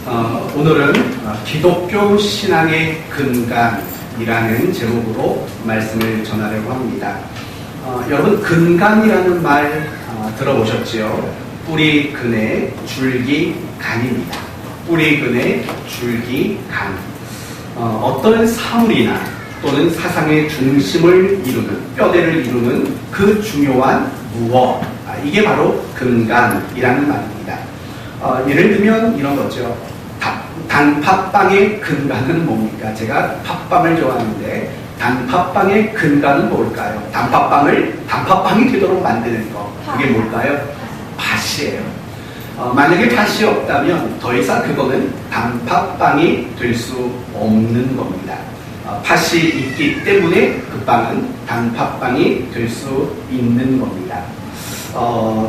오늘은 기독교 신앙의 근간이라는 제목으로 말씀을 전하려고 합니다. 여러분, 근간이라는 말 들어보셨지요? 뿌리 근의 줄기 간입니다. 뿌리 근의 줄기 간. 어떤 사물이나 또는 사상의 중심을 이루는, 뼈대를 이루는 그 중요한 무엇, 이게 바로 근간이라는 말입니다. 예를 들면 이런 거죠. 단팥빵의 근간은 뭡니까? 제가 팥빵을 좋아하는데 단팥빵의 근간은 뭘까요? 단팥빵이 되도록 만드는 거, 그게 뭘까요? 팥이에요. 만약에 팥이 없다면 더 이상 그거는 단팥빵이 될 수 없는 겁니다. 팥이 있기 때문에 그 빵은 단팥빵이 될 수 있는 겁니다.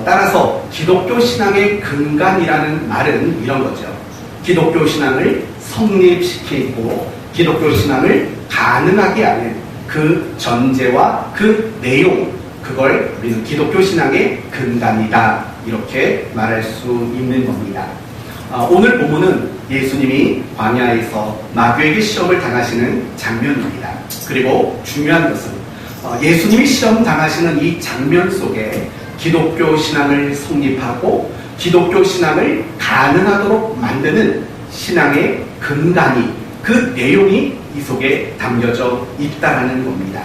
따라서 기독교 신앙의 근간이라는 말은 이런 거죠. 기독교 신앙을 성립시키고 기독교 신앙을 가능하게 하는 그 전제와 그 내용, 그걸 우리는 기독교 신앙의 근간이다, 이렇게 말할 수 있는 겁니다. 오늘 본문은 예수님이 광야에서 마귀에게 시험을 당하시는 장면입니다. 그리고 중요한 것은 예수님이 시험 당하시는 이 장면 속에 기독교 신앙을 성립하고 기독교 신앙을 가능하도록 만드는 신앙의 근간이, 그 내용이 이 속에 담겨져 있다는 겁니다.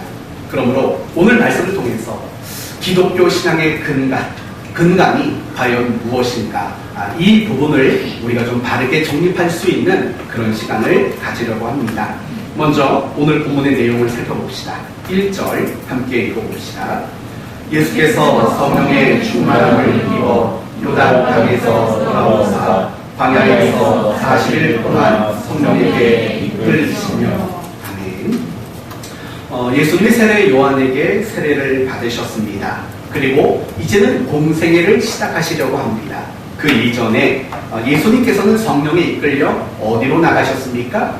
그러므로 오늘 말씀을 통해서 기독교 신앙의 근간이 과연 무엇인가, 이 부분을 우리가 좀 바르게 정립할 수 있는 그런 시간을 가지려고 합니다. 먼저 오늘 본문의 내용을 살펴봅시다. 1절 함께 읽어봅시다. 예수께서 성령의 충만함을 입어 요단강에서 돌아오사 광야에서 40일 동안 성령에게 이끌리시며. 아멘. 예수님이 세례 요한에게 세례를 받으셨습니다. 그리고 이제는 공생애를 시작하시려고 합니다. 그 이전에 예수님께서는 성령에 이끌려 어디로 나가셨습니까?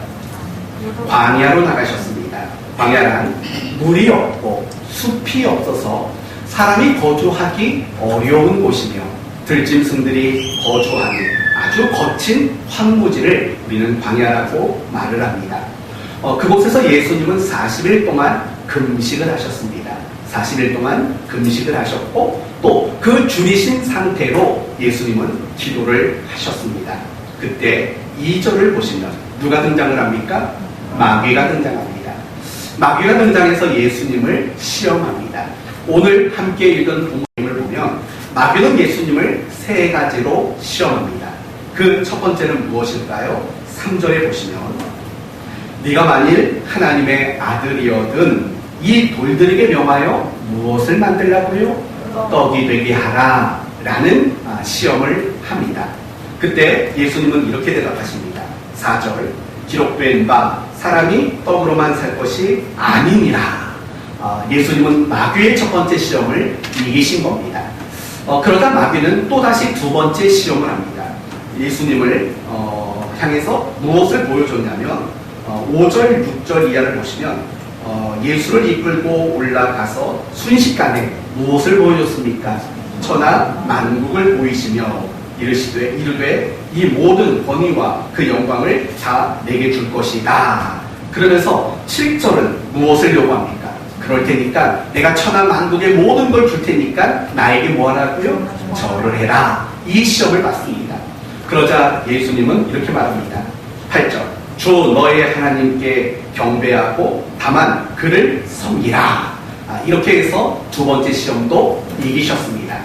광야로 나가셨습니다. 광야란 물이 없고 숲이 없어서 사람이 거주하기 어려운 곳이며 들짐승들이 거주하는 아주 거친 황무지를 우리는 광야라고 말을 합니다. 그곳에서 예수님은 40일 동안 금식을 하셨습니다. 40일 동안 금식을 하셨고 또 그 줄이신 상태로 예수님은 기도를 하셨습니다. 그때 2절을 보시면 누가 등장을 합니까? 마귀가 등장합니다. 마귀가 등장해서 예수님을 시험합니다. 오늘 함께 읽은 본문을 보면 마귀는 예수님을 세 가지로 시험합니다. 그 첫 번째는 무엇일까요? 3절에 보시면 네가 만일 하나님의 아들이거든 이 돌들에게 명하여 무엇을 만들라고요? 떡이 되게 하라 라는 시험을 합니다. 그때 예수님은 이렇게 대답하십니다. 4절 기록된 바 사람이 떡으로만 살 것이 아니니라. 예수님은 마귀의 첫 번째 시험을 이기신 겁니다. 그러다 마귀는 또다시 두 번째 시험을 합니다. 예수님을 향해서 무엇을 보여줬냐면 5절, 6절 이하를 보시면 예수를 이끌고 올라가서 순식간에 무엇을 보여줬습니까? 천하 만국을 보이시며 이르되 이 모든 권위와 그 영광을 다 내게 줄 것이다. 그러면서 7절은 무엇을 요구합니까? 그럴 테니까 내가 천하 만국의 모든 걸 줄 테니까 나에게 뭐 하라고요? 절을 해라. 이 시험을 받습니다. 그러자 예수님은 이렇게 말합니다. 8절 주 너의 하나님께 경배하고 다만 그를 섬기라. 이렇게 해서 두 번째 시험도 이기셨습니다.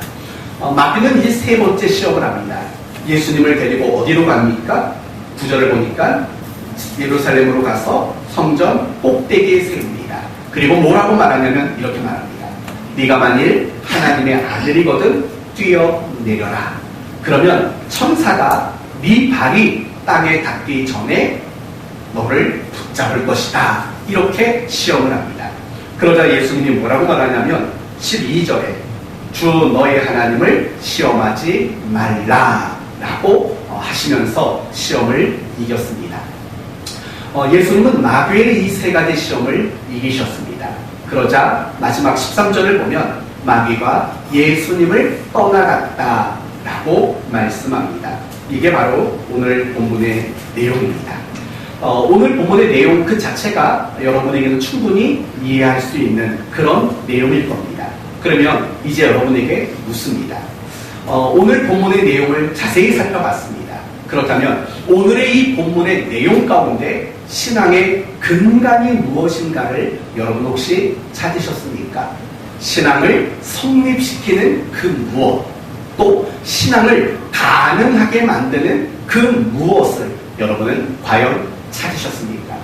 마귀는 이제 세 번째 시험을 합니다. 예수님을 데리고 어디로 갑니까? 9절을 보니까 예루살렘으로 가서 성전 꼭대기에 세웁니다. 그리고 뭐라고 말하냐면 이렇게 말합니다. 네가 만일 하나님의 아들이거든 뛰어내려라. 그러면 천사가 네 발이 땅에 닿기 전에 너를 붙잡을 것이다. 이렇게 시험을 합니다. 그러자 예수님이 뭐라고 말하냐면 12절에 주 너의 하나님을 시험하지 말라 라고 하시면서 시험을 이겼습니다. 예수님은 마귀의 이 세 가지 시험을 이기셨습니다. 그러자 마지막 13절을 보면 마귀가 예수님을 떠나갔다 라고 말씀합니다. 이게 바로 오늘 본문의 내용입니다. 오늘 본문의 내용 그 자체가 여러분에게는 충분히 이해할 수 있는 그런 내용일 겁니다. 그러면 이제 여러분에게 묻습니다. 오늘 본문의 내용을 자세히 살펴봤습니다. 그렇다면 오늘의 이 본문의 내용 가운데 신앙의 근간이 무엇인가를 여러분 혹시 찾으셨습니까? 신앙을 성립시키는 그 무엇, 또 신앙을 가능하게 만드는 그 무엇을 여러분은 과연 찾으셨습니까?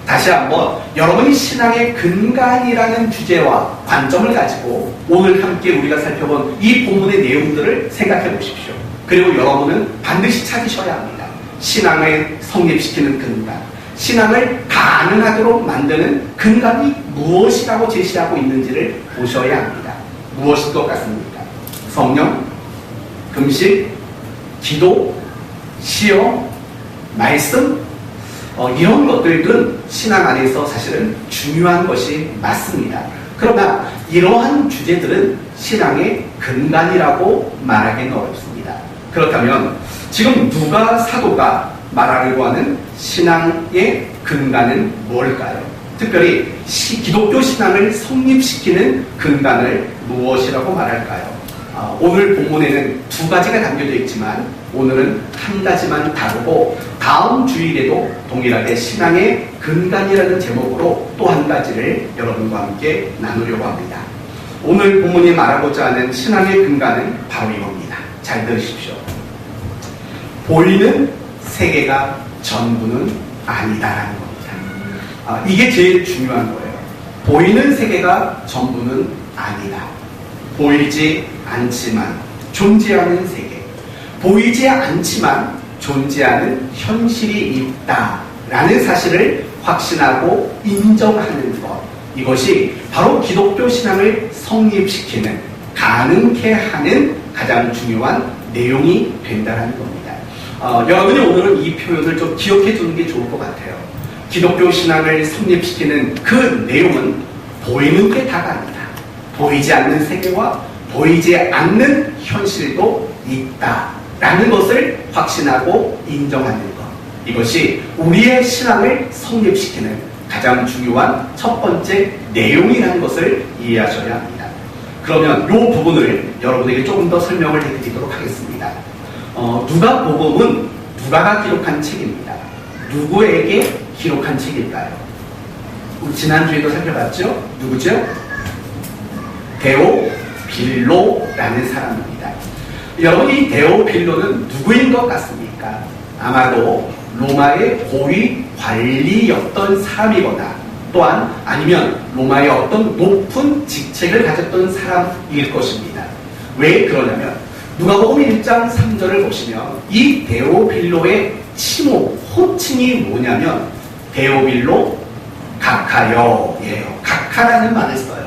다시 한번 여러분이 신앙의 근간이라는 주제와 관점을 가지고 오늘 함께 우리가 살펴본 이 본문의 내용들을 생각해 보십시오. 그리고 여러분은 반드시 찾으셔야 합니다. 신앙을 성립시키는 근간, 신앙을 가능하도록 만드는 근간이 무엇이라고 제시하고 있는지를 보셔야 합니다. 무엇일 것 같습니까? 성령, 금식, 기도, 시험, 말씀, 이런 것들은 신앙 안에서 사실은 중요한 것이 맞습니다. 그러나 이러한 주제들은 신앙의 근간이라고 말하기는 어렵습니다. 그렇다면 지금 누가 사도가 말하려고 하는 신앙의 근간은 뭘까요? 특별히 기독교 신앙을 성립시키는 근간을 무엇이라고 말할까요? 오늘 본문에는 두 가지가 담겨져 있지만 오늘은 한 가지만 다루고 다음 주일에도 동일하게 신앙의 근간이라는 제목으로 또 한 가지를 여러분과 함께 나누려고 합니다. 오늘 본문이 말하고자 하는 신앙의 근간은 바로 이겁니다. 잘 들으십시오. 보이는 세계가 전부는 아니다라는 겁니다. 이게 제일 중요한 거예요. 보이는 세계가 전부는 아니다. 보이지 않지만 존재하는 세계, 보이지 않지만 존재하는 현실이 있다라는 사실을 확신하고 인정하는 것, 이것이 바로 기독교 신앙을 성립시키는, 가능케 하는 가장 중요한 내용이 된다는 겁니다. 여러분이 오늘은 이 표현을 좀 기억해 두는 게 좋을 것 같아요. 기독교 신앙을 성립시키는 그 내용은 보이는 게 다가 아니다. 보이지 않는 세계와 보이지 않는 현실도 있다라는 것을 확신하고 인정하는 것, 이것이 우리의 신앙을 성립시키는 가장 중요한 첫 번째 내용이라는 것을 이해하셔야 합니다. 그러면 이 부분을 여러분에게 조금 더 설명을 해드리도록 하겠습니다. 누가복음은 누가가 기록한 책입니다. 누구에게 기록한 책일까요? 우리 지난주에도 살펴봤죠? 누구죠? 데오빌로라는 사람입니다. 여러분, 이 데오빌로는 누구인 것 같습니까? 아마도 로마의 고위 관리였던 사람이거나 또한 아니면 로마의 어떤 높은 직책을 가졌던 사람일 것입니다. 왜 그러냐면 누가복음 1장 3절을 보시면 이 데오빌로의 칭호, 호칭이 뭐냐면 데오빌로 각하여예요. 각하라는 말을 써요.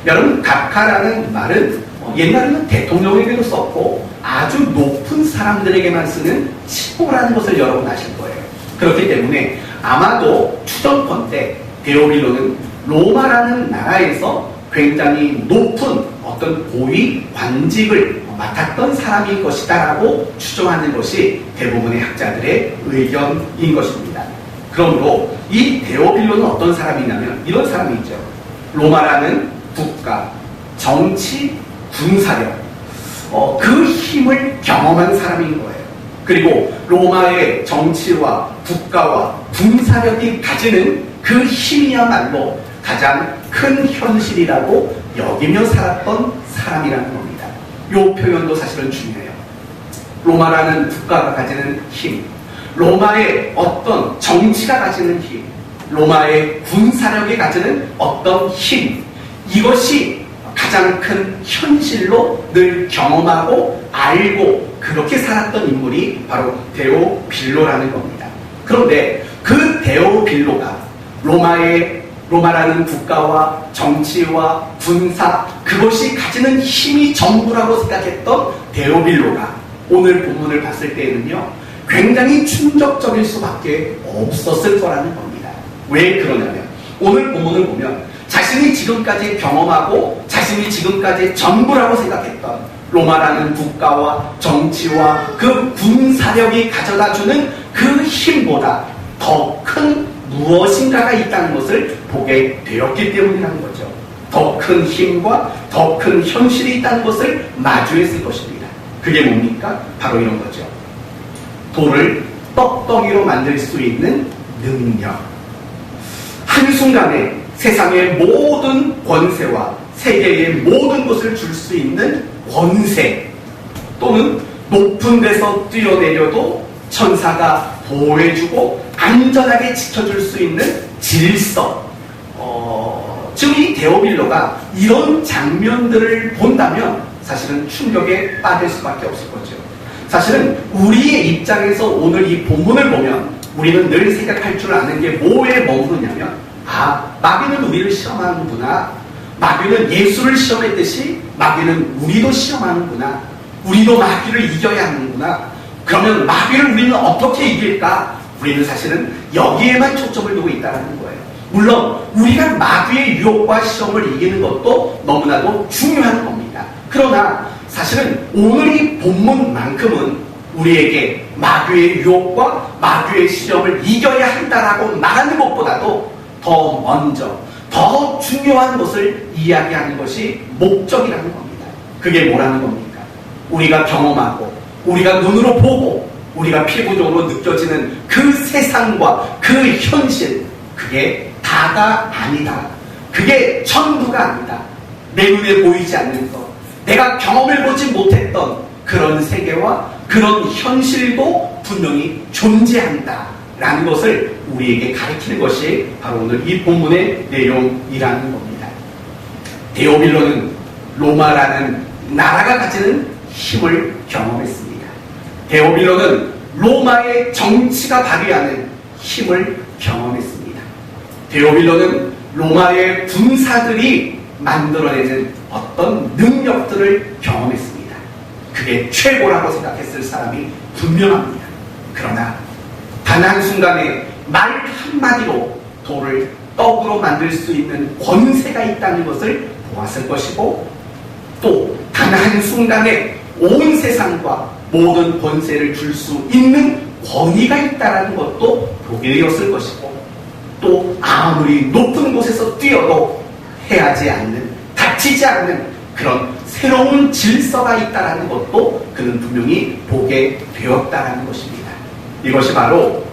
여러분, 각하라는 말은 옛날에는 대통령에게도 썼고 아주 높은 사람들에게만 쓰는 칭호라는 것을 여러분 아실 거예요. 그렇기 때문에 아마도 추정컨대 데오빌로는 로마라는 나라에서 굉장히 높은 어떤 고위 관직을 맡았던 사람일 것이다라고 추정하는 것이 대부분의 학자들의 의견인 것입니다. 그러므로 이 데오빌로는 어떤 사람이냐면 이런 사람이죠. 로마라는 국가, 정치, 군사력, 그 힘을 경험한 사람인 거예요. 그리고 로마의 정치와 국가와 군사력이 가지는 그 힘이야말로 가장 큰 현실이라고 여기며 살았던 사람이라는 겁니다. 이 표현도 사실은 중요해요. 로마라는 국가가 가지는 힘, 로마의 어떤 정치가 가지는 힘, 로마의 군사력이 가지는 어떤 힘, 이것이 가장 큰 현실로 늘 경험하고 알고 그렇게 살았던 인물이 바로 데오빌로라는 겁니다. 그런데 그 데오빌로가 로마라는 국가와 정치와 군사, 그것이 가지는 힘이 전부라고 생각했던 데오빌로가 오늘 본문을 봤을 때에는요, 굉장히 충격적일 수밖에 없었을 거라는 겁니다. 왜 그러냐면 오늘 본문을 보면 자신이 지금까지 경험하고 자신이 지금까지 전부라고 생각했던 로마라는 국가와 정치와 그 군사력이 가져다주는 그 힘보다 더 큰 무엇인가가 있다는 것을 보게 되었기 때문이라는 거죠. 더 큰 힘과 더 큰 현실이 있다는 것을 마주했을 것입니다. 그게 뭡니까? 바로 이런 거죠. 돌을 떡덩이로 만들 수 있는 능력. 한순간에 세상의 모든 권세와 세계의 모든 것을 줄 수 있는 권세, 또는 높은 데서 뛰어내려도 천사가 보호해주고 안전하게 지켜줄 수 있는 질서. 지금 이 데오빌로가 이런 장면들을 본다면 사실은 충격에 빠질 수밖에 없을 거죠. 사실은 우리의 입장에서 오늘 이 본문을 보면 우리는 늘 생각할 줄 아는 게 뭐에 머무르냐면, 마귀는 우리를 시험하는구나. 마귀는 예수를 시험했듯이 마귀는 우리도 시험하는구나. 우리도 마귀를 이겨야 하는구나. 그러면 마귀를 우리는 어떻게 이길까? 우리는 사실은 여기에만 초점을 두고 있다는 거예요. 물론 우리가 마귀의 유혹과 시험을 이기는 것도 너무나도 중요한 겁니다. 그러나 사실은 오늘 이 본문만큼은 우리에게 마귀의 유혹과 마귀의 시험을 이겨야 한다라고 말하는 것보다도 더 먼저, 더 중요한 것을 이야기하는 것이 목적이라는 겁니다. 그게 뭐라는 겁니까? 우리가 경험하고 우리가 눈으로 보고 우리가 피부적으로 느껴지는 그 세상과 그 현실, 그게 다가 아니다. 그게 전부가 아니다. 내 눈에 보이지 않는 것, 내가 경험해보지 못했던 그런 세계와 그런 현실도 분명히 존재한다 라는 것을 우리에게 가르치는 것이 바로 오늘 이 본문의 내용이라는 겁니다. 데오빌로는 로마라는 나라가 가지는 힘을 경험했습니다. 데오빌로는 로마의 정치가 발휘하는 힘을 경험했습니다. 데오빌로는 로마의 군사들이 만들어내는 어떤 능력들을 경험했습니다. 그게 최고라고 생각했을 사람이 분명합니다. 그러나 단 한순간에 말 한마디로 돌을 떡으로 만들 수 있는 권세가 있다는 것을 보았을 것이고, 또 단 한순간에 온 세상과 모든 권세를 줄 수 있는 권위가 있다는 것도 보게 되었을 것이고, 또 아무리 높은 곳에서 뛰어도 해하지 않는, 다치지 않는 그런 새로운 질서가 있다는 것도 그는 분명히 보게 되었다는 것입니다. 이것이 바로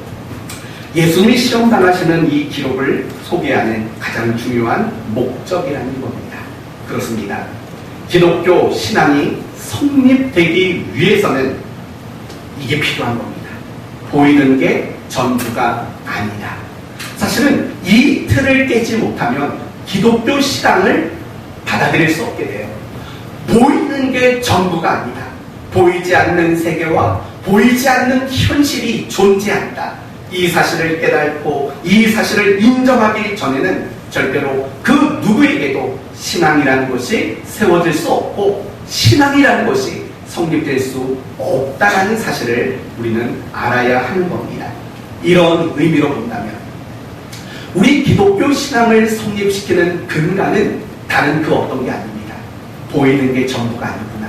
예수님이 시험당하시는 이 기록을 소개하는 가장 중요한 목적이라는 겁니다. 그렇습니다. 기독교 신앙이 성립되기 위해서는 이게 필요한 겁니다. 보이는 게 전부가 아니다. 사실은 이 틀을 깨지 못하면 기독교 신앙을 받아들일 수 없게 돼요. 보이는 게 전부가 아니다. 보이지 않는 세계와 보이지 않는 현실이 존재한다. 이 사실을 깨닫고 이 사실을 인정하기 전에는 절대로 그 누구에게도 신앙이라는 것이 세워질 수 없고 신앙이라는 것이 성립될 수 없다는 사실을 우리는 알아야 하는 겁니다. 이런 의미로 본다면 우리 기독교 신앙을 성립시키는 근간은 다른 그 어떤 게 아닙니다. 보이는 게 전부가 아니구나.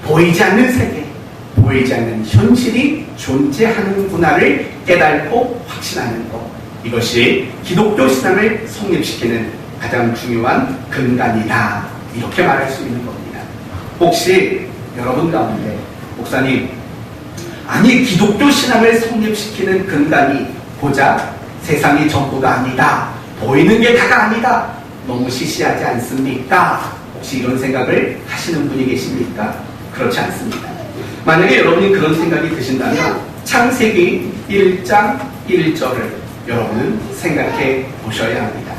보이지 않는 세계, 보이지 않는 현실이 존재하는구나를 깨닫고 확신하는 것. 이것이 기독교 신앙을 성립시키는 가장 중요한 근간이다. 이렇게 말할 수 있는 겁니다. 혹시 여러분 가운데 목사님, 아니 기독교 신앙을 성립시키는 근간이 고작 세상이 전부가 아니다, 보이는 게 다가 아니다, 너무 시시하지 않습니까? 혹시 이런 생각을 하시는 분이 계십니까? 그렇지 않습니다. 만약에 여러분이 그런 생각이 드신다면 창세기 1장 1절을 여러분은 생각해 보셔야 합니다.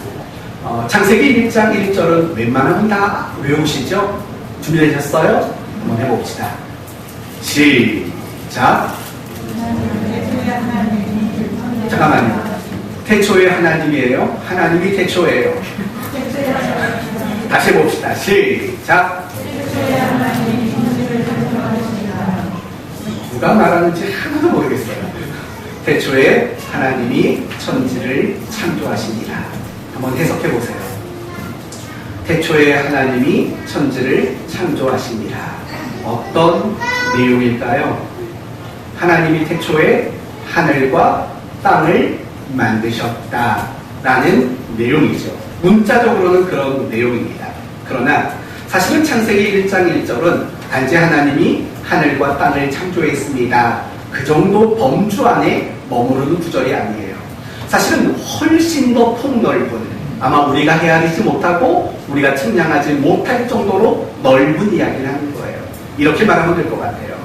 창세기 1장 1절은 웬만하면 다 외우시죠? 준비되셨어요? 한번 해봅시다. 시작. 잠깐만요. 태초에 하나님이에요? 하나님이 태초예요? 다시 해봅시다. 시작. 누가 말하는지 하나도 모르겠어요. 태초에 하나님이 천지를 창조하시니라. 한번 해석해 보세요. 태초에 하나님이 천지를 창조하시니라. 어떤 내용일까요? 하나님이 태초에 하늘과 땅을 만드셨다라는 내용이죠. 문자적으로는 그런 내용입니다. 그러나 사실은 창세기 1장 1절은 단지 하나님이 하늘과 땅을 창조했습니다. 그 정도 범주 안에 머무르는 구절이 아니에요. 사실은 훨씬 더 폭넓은, 아마 우리가 헤아리지 못하고 우리가 측량하지 못할 정도로 넓은 이야기를 하는 거예요. 이렇게 말하면 될 것 같아요.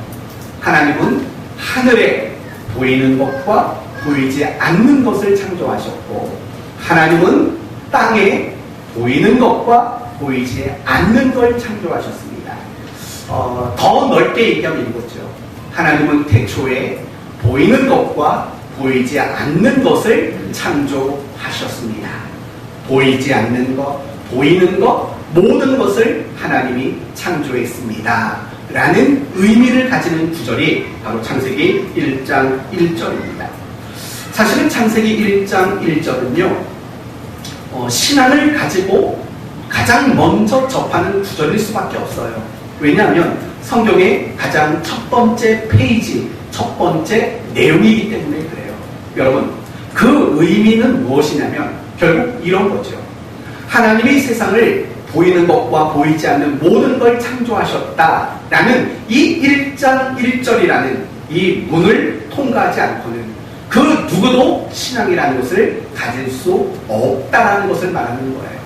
하나님은 하늘에 보이는 것과 보이지 않는 것을 창조하셨고, 하나님은 땅에 보이는 것과 보이지 않는 걸 창조하셨습니다. 더 넓게 얘기하면 이거죠. 하나님은 태초에 보이는 것과 보이지 않는 것을 창조하셨습니다. 보이지 않는 것, 보이는 것, 모든 것을 하나님이 창조했습니다. 라는 의미를 가지는 구절이 바로 창세기 1장 1절입니다. 사실은 창세기 1장 1절은요, 신앙을 가지고 가장 먼저 접하는 구절일 수밖에 없어요. 왜냐하면 성경의 가장 첫 번째 페이지, 첫 번째 내용이기 때문에 그래요. 여러분, 그 의미는 무엇이냐면 결국 이런 거죠. 하나님이 세상을 보이는 것과 보이지 않는 모든 걸 창조하셨다라는 이 1장 1절이라는 이 문을 통과하지 않고는 그 누구도 신앙이라는 것을 가질 수 없다라는 것을 말하는 거예요.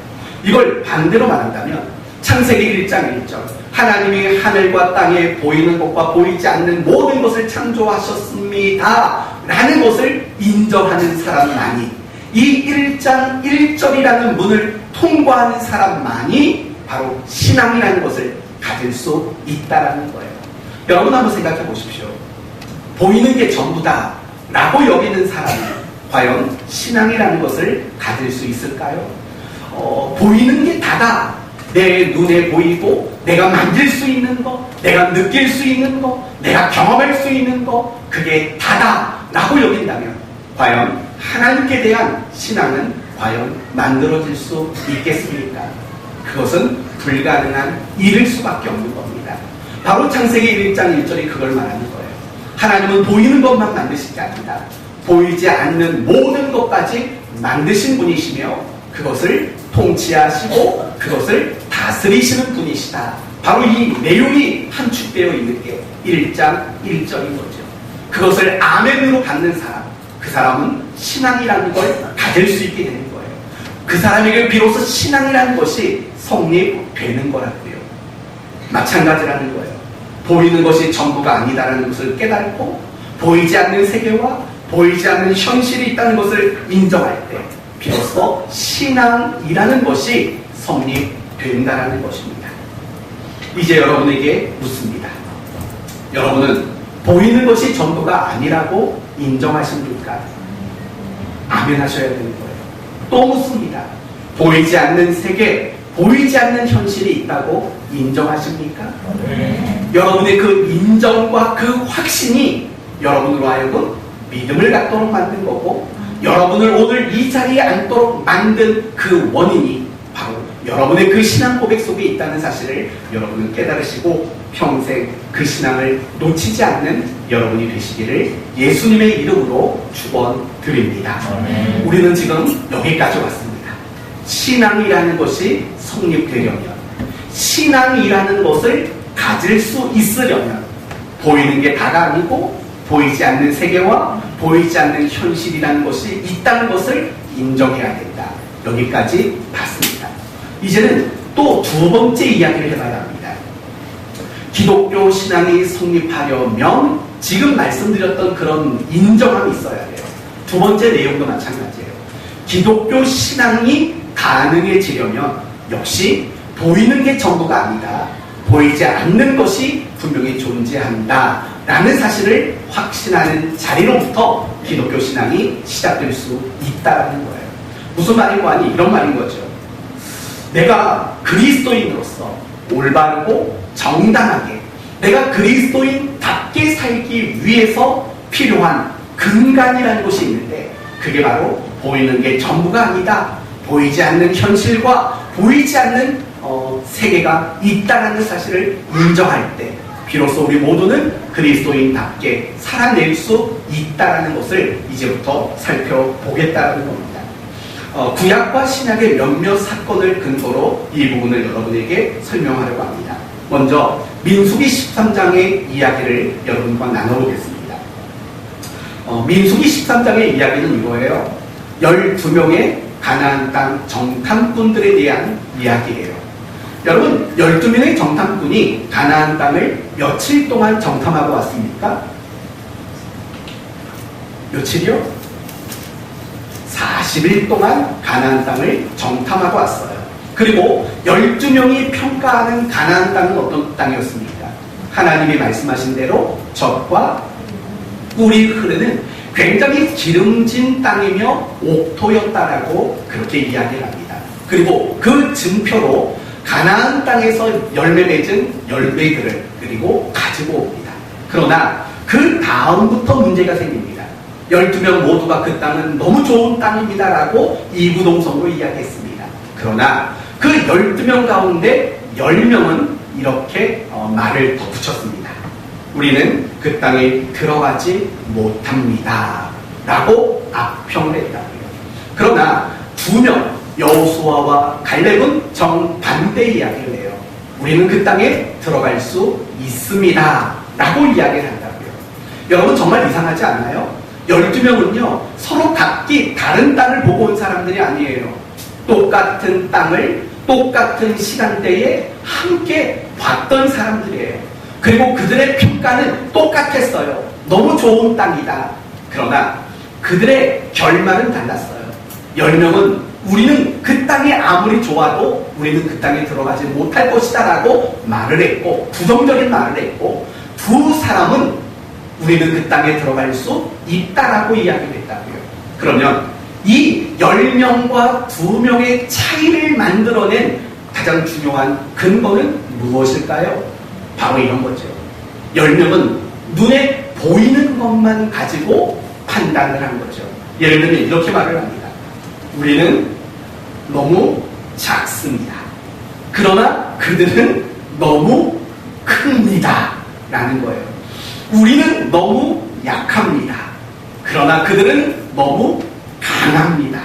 이걸 반대로 말한다면 창세기 1장 1절, 하나님이 하늘과 땅에 보이는 것과 보이지 않는 모든 것을 창조하셨습니다 라는 것을 인정하는 사람만이, 이 1장 1절이라는 문을 통과하는 사람만이 바로 신앙이라는 것을 가질 수 있다라는 거예요. 여러분 한번 생각해 보십시오. 보이는 게 전부다 라고 여기는 사람이 과연 신앙이라는 것을 가질 수 있을까요? 보이는 게 다다, 내 눈에 보이고 내가 만질 수 있는 거, 내가 느낄 수 있는 거, 내가 경험할 수 있는 거, 그게 다다 라고 여긴다면 과연 하나님께 대한 신앙은 과연 만들어질 수 있겠습니까? 그것은 불가능한 일일 수밖에 없는 겁니다. 바로 창세기 1장 1절이 그걸 말하는 거예요. 하나님은 보이는 것만 만드신 게 아니다. 보이지 않는 모든 것까지 만드신 분이시며 그것을 통치하시고 그것을 다스리시는 분이시다. 바로 이 내용이 함축되어 있는 게 1장 1절인 거죠. 그것을 아멘으로 받는 사람, 그 사람은 신앙이라는 걸 가질 수 있게 되는 거예요. 그 사람에게 비로소 신앙이라는 것이 성립되는 거라고요. 마찬가지라는 거예요. 보이는 것이 전부가 아니다라는 것을 깨닫고 보이지 않는 세계와 보이지 않는 현실이 있다는 것을 인정할 때 비로소 신앙이라는 것이 성립된다는 것입니다. 이제 여러분에게 묻습니다. 여러분은 보이는 것이 전부가 아니라고 인정하십니까? 아멘 하셔야 되는 거예요. 또 묻습니다. 보이지 않는 세계, 보이지 않는 현실이 있다고 인정하십니까? 네. 여러분의 그 인정과 그 확신이 여러분으로 하여금 믿음을 갖도록 만든 거고, 여러분을 오늘 이 자리에 앉도록 만든 그 원인이 바로 여러분의 그 신앙 고백 속에 있다는 사실을 여러분은 깨달으시고 평생 그 신앙을 놓치지 않는 여러분이 되시기를 예수님의 이름으로 축원드립니다. 우리는 지금 여기까지 왔습니다. 신앙이라는 것이 성립되려면, 신앙이라는 것을 가질 수 있으려면 보이는 게 다가 아니고 보이지 않는 세계와 보이지 않는 현실이라는 것이 있다는 것을 인정해야 된다. 여기까지 봤습니다. 이제는 또 두 번째 이야기를 해봐야 합니다. 기독교 신앙이 성립하려면 지금 말씀드렸던 그런 인정함이 있어야 돼요. 두 번째 내용도 마찬가지예요. 기독교 신앙이 가능해지려면 역시 보이는 게 전부가 아니다. 보이지 않는 것이 분명히 존재한다 라는 사실을 확신하는 자리로부터 기독교 신앙이 시작될 수 있다는 거예요. 무슨 말인고 하니 이런 말인 거죠. 내가 그리스도인으로서 올바르고 정당하게 내가 그리스도인답게 살기 위해서 필요한 근간이라는 것이 있는데 그게 바로 보이는 게 전부가 아니다. 보이지 않는 현실과 보이지 않는 세계가 있다는 사실을 인정할 때 비로소 우리 모두는 그리스도인답게 살아낼 수 있다는 것을 이제부터 살펴보겠다는 겁니다. 구약과 신약의 몇몇 사건을 근거로 이 부분을 여러분에게 설명하려고 합니다. 먼저 민수기 13장의 이야기를 여러분과 나눠보겠습니다. 민수기 13장의 이야기는 이거예요. 12명의 가나안 땅 정탐꾼들에 대한 이야기예요. 여러분, 12명의 정탐꾼이 가나안 땅을 며칠 동안 정탐하고 왔습니까? 며칠이요? 40일 동안 가나안 땅을 정탐하고 왔어요. 그리고 12명이 평가하는 가나안 땅은 어떤 땅이었습니까? 하나님이 말씀하신 대로 젖과 꿀이 흐르는 굉장히 기름진 땅이며 옥토였다라고 그렇게 이야기를 합니다. 그리고 그 증표로 가나안 땅에서 열매 맺은 열매들을 그리고 가지고 옵니다. 그러나 그 다음부터 문제가 생깁니다. 12명 모두가 그 땅은 너무 좋은 땅입니다라고 이구동성으로 이야기했습니다. 그러나 그 12명 가운데 10명은 이렇게 말을 덧붙였습니다. 우리는 그 땅에 들어가지 못합니다 라고 악평을 했다고요. 그러나 2명 여호수아와 갈렙은 정반대 이야기를 해요. 우리는 그 땅에 들어갈 수 있습니다 라고 이야기를 한다고요. 여러분, 정말 이상하지 않나요? 12명은요 서로 각기 다른 땅을 보고 온 사람들이 아니에요. 똑같은 땅을 똑같은 시간대에 함께 봤던 사람들이에요. 그리고 그들의 평가는 똑같았어요. 너무 좋은 땅이다. 그러나 그들의 결말은 달랐어요. 10명은 우리는 그 땅이 아무리 좋아도 우리는 그 땅에 들어가지 못할 것이다 라고 말을 했고, 부정적인 말을 했고, 2사람은 우리는 그 땅에 들어갈 수 있다라고 이야기를 했다고요. 그러면 이 10명과 2명의 차이를 만들어낸 가장 중요한 근거는 무엇일까요? 바로 이런 거죠. 10명은 눈에 보이는 것만 가지고 판단을 한 거죠. 예를 들면 이렇게 말을 합니다. 우리는 너무 작습니다. 그러나 그들은 너무 큽니다 라는 거예요. 우리는 너무 약합니다. 그러나 그들은 너무 강합니다.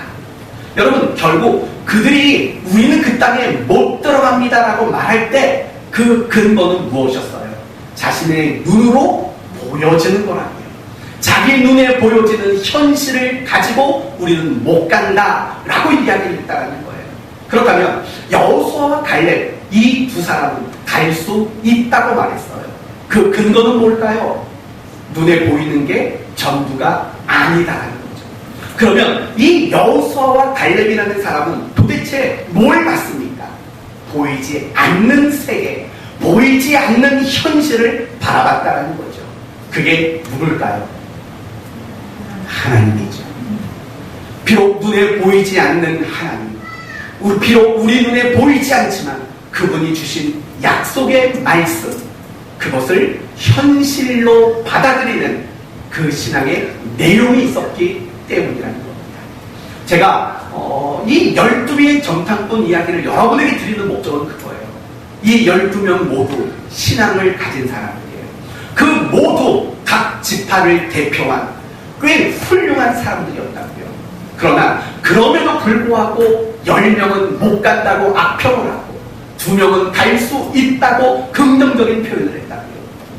여러분, 결국 그들이 우리는 그 땅에 못 들어갑니다 라고 말할 때 그 근거는 무엇이었어요? 자신의 눈으로 보여지는 거라고요. 자기 눈에 보여지는 현실을 가지고 우리는 못 간다 라고 이야기를 했다는 거예요. 그렇다면 여호수아와 갈렙, 이 2사람은 갈 수 있다고 말했어요. 그 근거는 뭘까요? 눈에 보이는 게 전부가 아니다라는 거죠. 그러면 이 여호수아와 갈렙이라는 사람은 도대체 뭘 봤습니까? 보이지 않는 세계, 보이지 않는 현실을 바라봤다는 거죠. 그게 누굴까요? 하나님이죠. 비록 눈에 보이지 않는 하나님, 비록 우리 눈에 보이지 않지만 그분이 주신 약속의 말씀, 그것을 현실로 받아들이는 그 신앙의 내용이 있었기 때문이라는 겁니다. 제가 이 12명의 정탐꾼 이야기를 여러분에게 드리는 목적은 그거예요. 이 12명 모두 신앙을 가진 사람들이에요. 그 모두 각 지파를 대표한 꽤 훌륭한 사람들이었다고요. 그러나 그럼에도 불구하고 10명은 못 간다고 악평을 하고 2명은 갈 수 있다고 긍정적인 표현을 했다고요.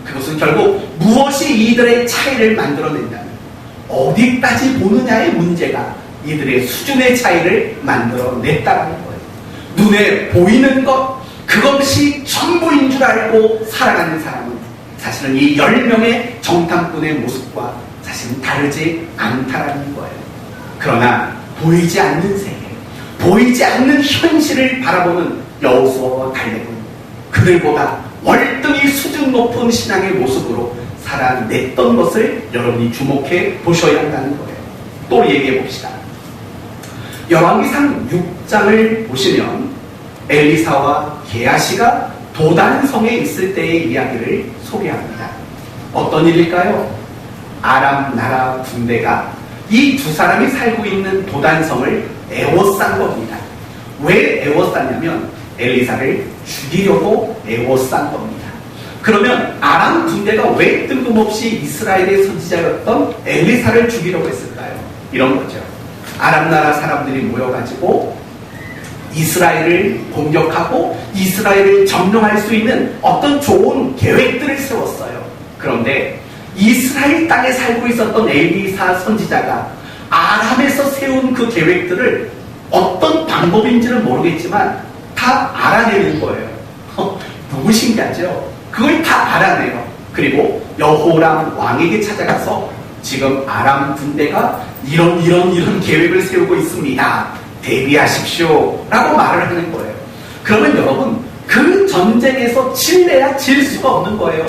그것은 결국 무엇이 이들의 차이를 만들어낸다면 어디까지 보느냐의 문제가 이들의 수준의 차이를 만들어냈다는 거예요. 눈에 보이는 것, 그것이 전부인 줄 알고 살아가는 사람은 사실은 이 10명의 정탐꾼의 모습과 사실은 다르지 않다라는 거예요. 그러나 보이지 않는 세계, 보이지 않는 현실을 바라보는 여호수아와 갈렙은 그들보다 월등히 수준 높은 신앙의 모습으로 살아냈던 것을 여러분이 주목해 보셔야 한다는 거예요. 또 얘기해 봅시다. 열왕기상 6장을 보시면 엘리사와 게하시가 도단성에 있을 때의 이야기를 소개합니다. 어떤 일일까요? 아람 나라 군대가 이 2사람이 살고 있는 도단성을 에워싼 겁니다. 왜 에워쌌냐면 엘리사를 죽이려고 에워싼 겁니다. 그러면 아람 군대가 왜 뜬금없이 이스라엘의 선지자였던 엘리사를 죽이려고 했을까요? 이런 거죠. 아람 나라 사람들이 모여가지고 이스라엘을 공격하고 이스라엘을 점령할 수 있는 어떤 좋은 계획들을 세웠어요. 그런데 이스라엘 땅에 살고 있었던 엘리사 선지자가 아람에서 세운 그 계획들을 어떤 방법인지는 모르겠지만 다 알아내는 거예요. 너무 신기하죠? 그걸 다 알아내요. 그리고 여호람 왕에게 찾아가서 지금 아람 군대가 이런 계획을 세우고 있습니다. 대비하십시오. 라고 말을 하는 거예요. 그러면 여러분, 그 전쟁에서 질래야 질 수가 없는 거예요.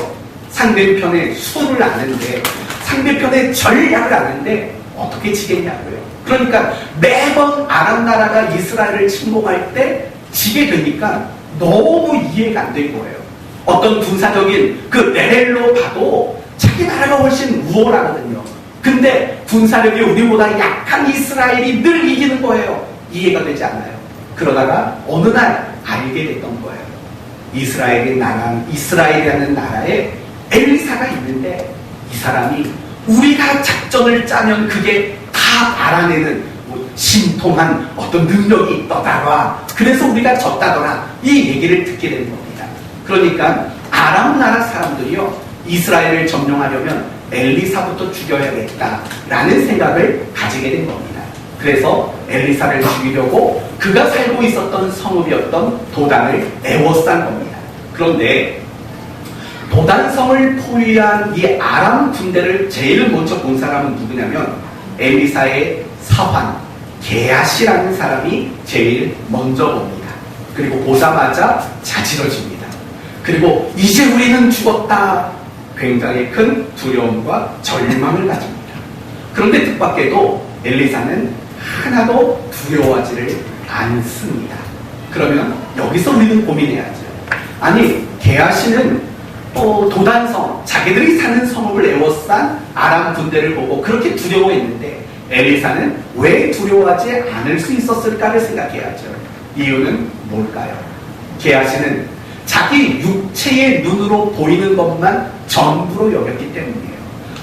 상대편의 수를 아는데, 상대편의 전략을 아는데 어떻게 지겠냐고요. 그러니까 매번 아람 나라가 이스라엘을 침공할 때 지게 되니까 너무 이해가 안 된 거예요. 어떤 군사적인 그 레벨로 봐도 자기 나라가 훨씬 우월하거든요. 근데 군사력이 우리보다 약한 이스라엘이 늘 이기는 거예요. 이해가 되지 않아요. 그러다가 어느 날 알게 됐던 거예요. 이스라엘이라는 나라에 엘리사가 있는데 이 사람이 우리가 작전을 짜면 그게 다 알아내는 신통한 어떤 능력이 있더라. 그래서 우리가 졌다더라. 이 얘기를 듣게 된 겁니다. 그러니까 아람 나라 사람들이요, 이스라엘을 점령하려면 엘리사부터 죽여야겠다라는 생각을 가지게 된 겁니다. 그래서 엘리사를 죽이려고 그가 살고 있었던 성읍이었던 도단을 애워싼 겁니다. 그런데 도단성을 포위한 이 아람 군대를 제일 먼저 본 사람은 누구냐면 엘리사의 사환 게하시라는 사람이 제일 먼저 봅니다. 그리고 보자마자 자지러집니다. 그리고 이제 우리는 죽었다. 굉장히 큰 두려움과 절망을 가집니다. 그런데 뜻밖에도 엘리사는 하나도 두려워하지를 않습니다. 그러면 여기서 우리는 고민해야죠. 아니, 게하시는 도단성, 자기들이 사는 성읍을 애워싼 아람 군대를 보고 그렇게 두려워했는데 엘리사는 왜 두려워하지 않을 수 있었을까를 생각해야죠. 이유는 뭘까요? 게하시는 자기 육체의 눈으로 보이는 것만 전부로 여겼기 때문이에요.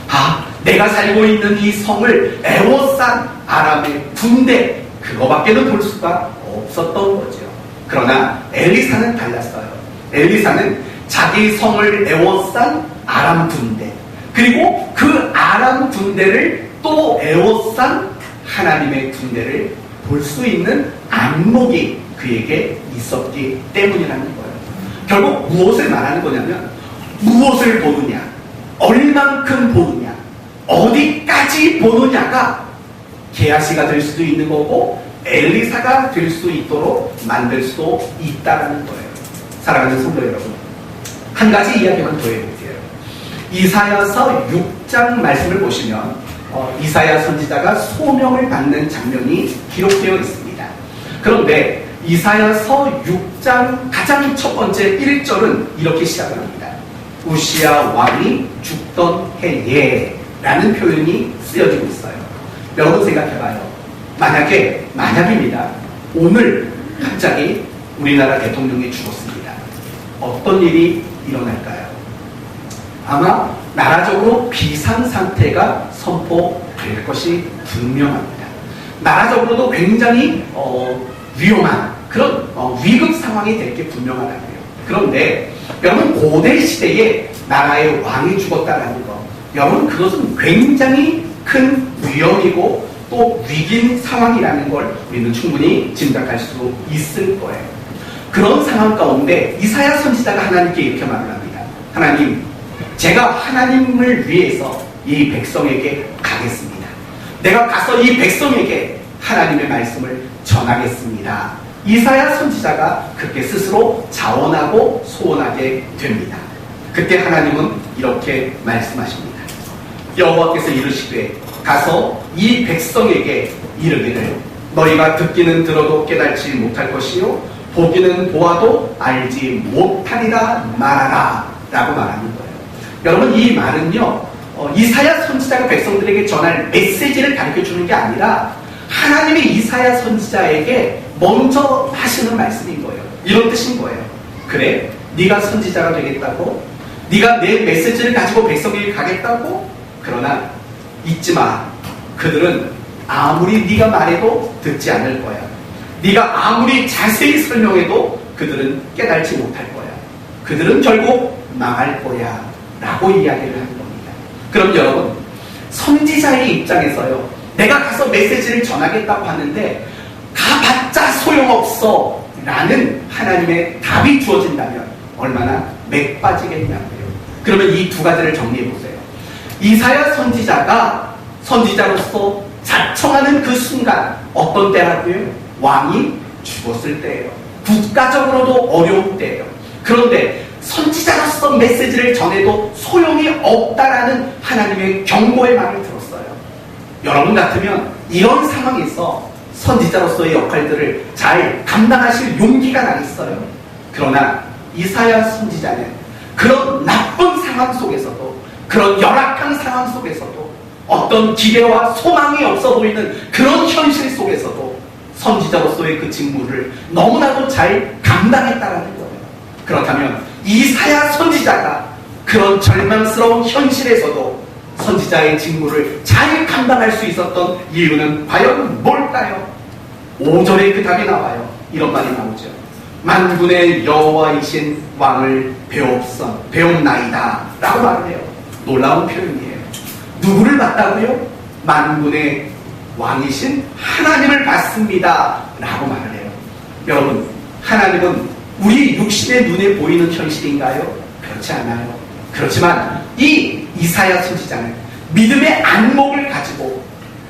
아, 내가 살고 있는 이 성을 애워싼 아람의 군대, 그거밖에는 볼 수가 없었던 거죠. 그러나 엘리사는 달랐어요. 엘리사는 자기 성을 애워싼 아람 군대, 그리고 그 아람 군대를 또 애워싼 하나님의 군대를 볼 수 있는 안목이 그에게 있었기 때문이라는 거예요. 결국 무엇을 말하는 거냐면 무엇을 보느냐, 얼만큼 보느냐, 어디까지 보느냐가 게하시가 될 수도 있는 거고 엘리사가 될 수 있도록 만들 수도 있다는 거예요. 사랑하는 성도 여러분, 한 가지 이야기만 더 해볼게요. 이사야서 6장 말씀을 보시면 이사야 선지자가 소명을 받는 장면이 기록되어 있습니다. 그런데 이사야서 6장 가장 첫 번째 1절은 이렇게 시작을 합니다. 우시야 왕이 죽던 해에 라는 표현이 쓰여지고 있어요. 여러분 생각해봐요. 만약입니다. 오늘 갑자기 우리나라 대통령이 죽었습니다. 어떤 일이 일어날까요? 아마 나라적으로 비상상태가 선포될 것이 분명합니다. 나라적으로도 굉장히 위험한 그런 위급 상황이 될 게 분명하다고요. 그런데 여러분, 고대 시대에 나라의 왕이 죽었다라는 것, 여러분, 그것은 굉장히 큰 위험이고 또 위기인 상황이라는 걸 우리는 충분히 짐작할 수 있을 거예요. 그런 상황 가운데 이사야 선지자가 하나님께 이렇게 말을 합니다. 하나님, 제가 하나님을 위해서 이 백성에게 가겠습니다. 내가 가서 이 백성에게 하나님의 말씀을 전하겠습니다. 이사야 선지자가 그렇게 스스로 자원하고 소원하게 됩니다. 그때 하나님은 이렇게 말씀하십니다. 여호와께서 이르시되 가서 이 백성에게 이르기를 너희가 듣기는 들어도 깨달지 못할 것이요 보기는 보아도 알지 못하리라 말하라 라고 말하는 거예요. 여러분, 이 말은요 이사야 선지자가 백성들에게 전할 메시지를 가르쳐주는 게 아니라 하나님의 이사야 선지자에게 먼저 하시는 말씀인 거예요. 이런 뜻인 거예요. 그래, 네가 선지자가 되겠다고? 네가 내 메시지를 가지고 백성에게 가겠다고? 그러나 잊지 마. 그들은 아무리 네가 말해도 듣지 않을 거야. 네가 아무리 자세히 설명해도 그들은 깨달지 못할 거야. 그들은 결국 망할 거야 라고 이야기를 하는 겁니다. 그럼 여러분, 선지자의 입장에서요, 내가 가서 메시지를 전하겠다고 하는데 가봤자 소용없어 라는 하나님의 답이 주어진다면 얼마나 맥 빠지겠냐고요. 그러면 이 두 가지를 정리해 보세요. 이사야 선지자가 선지자로서 자청하는 그 순간 어떤 때라고요? 왕이 죽었을 때예요. 국가적으로도 어려운 때예요. 그런데 선지자로서 메시지를 전해도 소용이 없다라는 하나님의 경고의 말을 들었어요. 여러분 같으면 이런 상황에서 선지자로서의 역할들을 잘 감당하실 용기가 나겠어요. 그러나 이사야 선지자는 그런 나쁜 상황 속에서도, 그런 열악한 상황 속에서도, 어떤 기대와 소망이 없어 보이는 그런 현실 속에서도 선지자로서의 그 직무를 너무나도 잘 감당했다라는 거예요. 그렇다면 이사야 선지자가 그런 절망스러운 현실에서도 선지자의 직무를 잘 감당할 수 있었던 이유는 과연 뭘까요? 5절에 그 답이 나와요. 이런 말이 나오죠. 만군의 여호와이신 왕을 배옵나이다 라고 말을 해요. 놀라운 표현이에요. 누구를 봤다고요? 만군의 왕이신 하나님을 봤습니다 라고 말을 해요. 여러분, 하나님은 우리 육신의 눈에 보이는 현실인가요? 그렇지 않아요. 그렇지만 이 이사야 선지자는 믿음의 안목을 가지고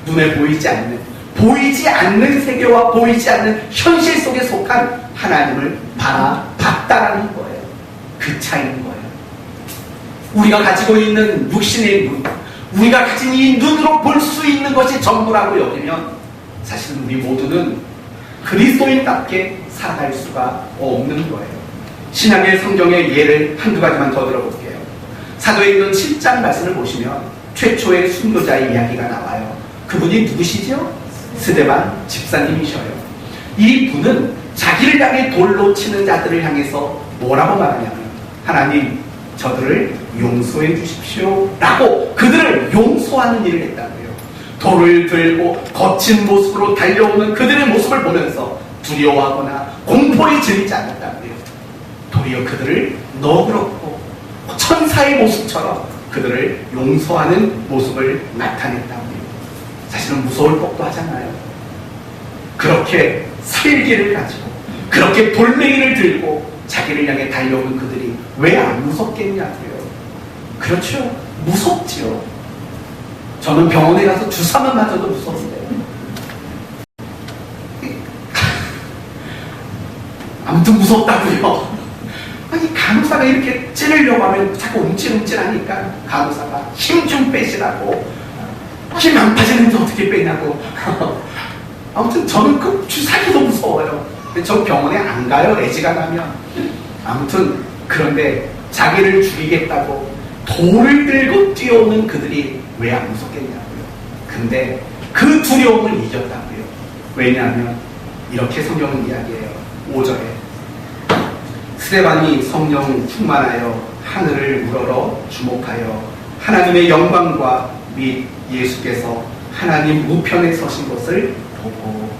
눈에 보이지 않는 세계와 보이지 않는 현실 속에 속한 하나님을 바라봤다라는 거예요. 그 차이인 거예요. 우리가 가지고 있는 육신의 눈, 우리가 가진 이 눈으로 볼 수 있는 것이 전부라고 여기면 사실 우리 모두는 그리스도인답게 살아갈 수가 없는 거예요. 신약의 성경의 예를 한두 가지만 더 들어볼게요. 사도행전 7장 말씀을 보시면 최초의 순교자의 이야기가 나와요. 그분이 누구시죠? 스데반 집사님이셔요. 이 분은 자기를 향해 돌로 치는 자들을 향해서 뭐라고 말하냐면, 하나님, 저들을 용서해 주십시오 라고 그들을 용서하는 일을 했다고요. 돌을 들고 거친 모습으로 달려오는 그들의 모습을 보면서 두려워하거나 공포에 질리지 않았다고요. 도리어 그들을 너그럽고 천사의 모습처럼 그들을 용서하는 모습을 나타냈다고요. 사실은 무서울 법도 하잖아요. 그렇게 살기를 가지고 그렇게 돌멩이를 들고 자기를 향해 달려오는 그들이 왜 안 무섭겠냐고요. 그렇죠. 무섭지요. 저는 병원에 가서 주사만 맞아도 무서운데. 아무튼 무섭다고요. 아니, 간호사가 이렇게 찌르려고 하면 자꾸 움찔움찔하니까 간호사가 힘 좀 빼시라고. 힘 안 빠지는데 어떻게 빼냐고. 아무튼 저는 그 주사기도 무서워요. 저 병원에 안 가요, 애지가 나면. 아무튼 그런데 자기를 죽이겠다고 돌을 들고 뛰어오는 그들이 왜 안 무섭겠냐고요. 근데 그 두려움을 이겼다고요. 왜냐하면 이렇게 성경은 이야기해요. 5절에 스데반이 성령 충만하여 하늘을 우러러 주목하여 하나님의 영광과 및 예수께서 하나님 우편에 서신 것을 보고,